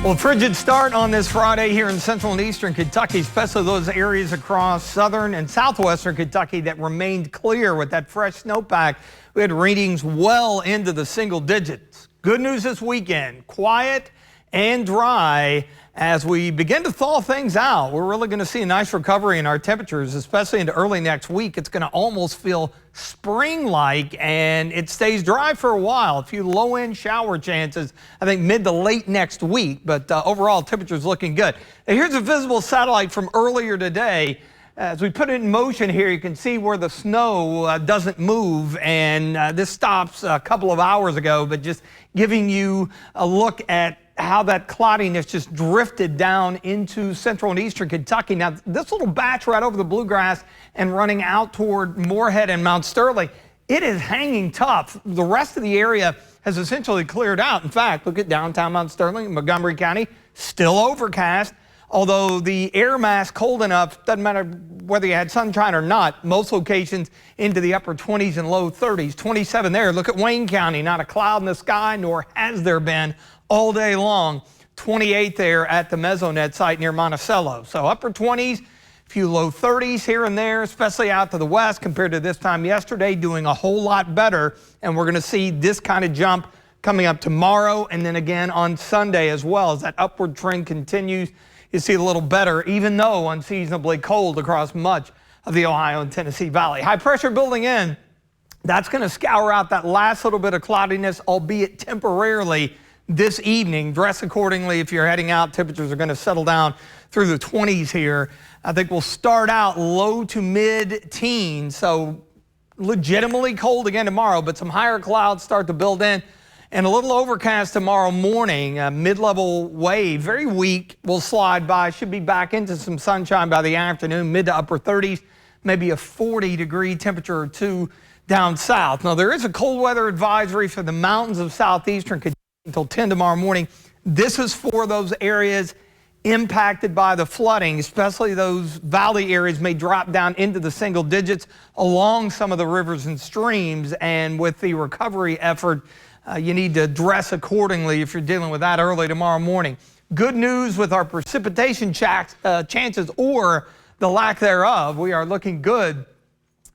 Well, frigid start on this Friday here in central and eastern Kentucky, especially those areas across southern and southwestern Kentucky that remained clear with that fresh snowpack. We had readings well into the single digits. Good news this weekend, quiet and dry as we begin to thaw things out. We're really going to see a nice recovery in our temperatures, especially into early next week. It's going to almost feel spring-like, and it stays dry for a while. A few low-end shower chances, I think, mid to late next week, but overall, temperatures looking good. Now, here's a visible satellite from earlier today. As we put it in motion here, you can see where the snow doesn't move, and this stops a couple of hours ago, but just giving you a look at how that cloudiness just drifted down into central and eastern Kentucky. Now, this little batch right over the bluegrass and running out toward Moorhead and Mount Sterling, it is hanging tough. The rest of the area has essentially cleared out. In fact, look at downtown Mount Sterling, Montgomery County, still overcast. Although the air mass cold enough, doesn't matter whether you had sunshine or not, most locations into the upper 20s and low 30s. 27 there. Look at Wayne County, not a cloud in the sky, nor has there been all day long. 28 there at the Mesonet site near Monticello. So upper 20s, a few low 30s here and there, especially out to the west compared to this time yesterday, doing a whole lot better. And we're going to see this kind of jump coming up tomorrow and then again on Sunday as well as that upward trend continues. You see a little better, even though unseasonably cold across much of the Ohio and Tennessee Valley. High pressure building in. That's going to scour out that last little bit of cloudiness, albeit temporarily this evening. Dress accordingly if you're heading out. Temperatures are going to settle down through the 20s here. I think we'll start out low to mid-teens, so legitimately cold again tomorrow, but some higher clouds start to build in. And a little overcast tomorrow morning, a mid-level wave, very weak, will slide by. Should be back into some sunshine by the afternoon, mid to upper 30s, maybe a 40-degree temperature or two down south. Now, there is a cold weather advisory for the mountains of southeastern Kentucky until 10 tomorrow morning. This is for those areas impacted by the flooding, especially those valley areas may drop down into the single digits along some of the rivers and streams. And with the recovery effort, you need to dress accordingly if you're dealing with that early tomorrow morning. Good news with our precipitation chances or the lack thereof. We are looking good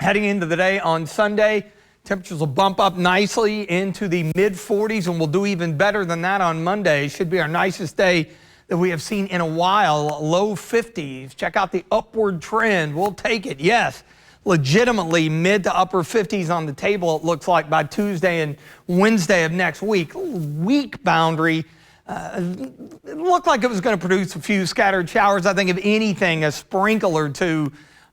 heading into the day on Sunday. Temperatures will bump up nicely into the mid-40s, and we'll do even better than that on Monday. Should be our nicest day that we have seen in a while, low 50s. Check out the upward trend. We'll take it, yes. Legitimately mid to upper 50s on the table, it looks like, by Tuesday and Wednesday of next week. A little weak boundary. It looked like it was going to produce a few scattered showers. I think, if anything, a sprinkle or two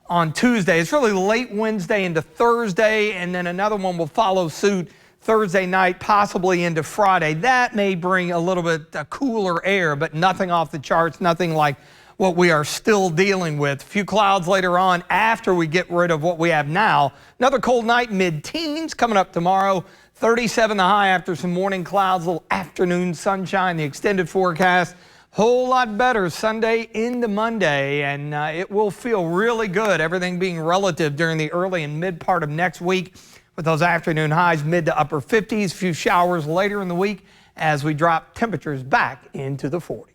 on Tuesday. It's really late Wednesday into Thursday, and then another one will follow suit Thursday night, possibly into Friday. That may bring a little bit cooler air, but nothing off the charts, nothing like what we are still dealing with. A few clouds later on after we get rid of what we have now. Another cold night, mid-teens coming up tomorrow. 37 the high after some morning clouds, a little afternoon sunshine. The extended forecast, whole lot better Sunday into Monday, and it will feel really good. Everything being relative during the early and mid part of next week with those afternoon highs mid to upper 50s. A few showers later in the week as we drop temperatures back into the 40s.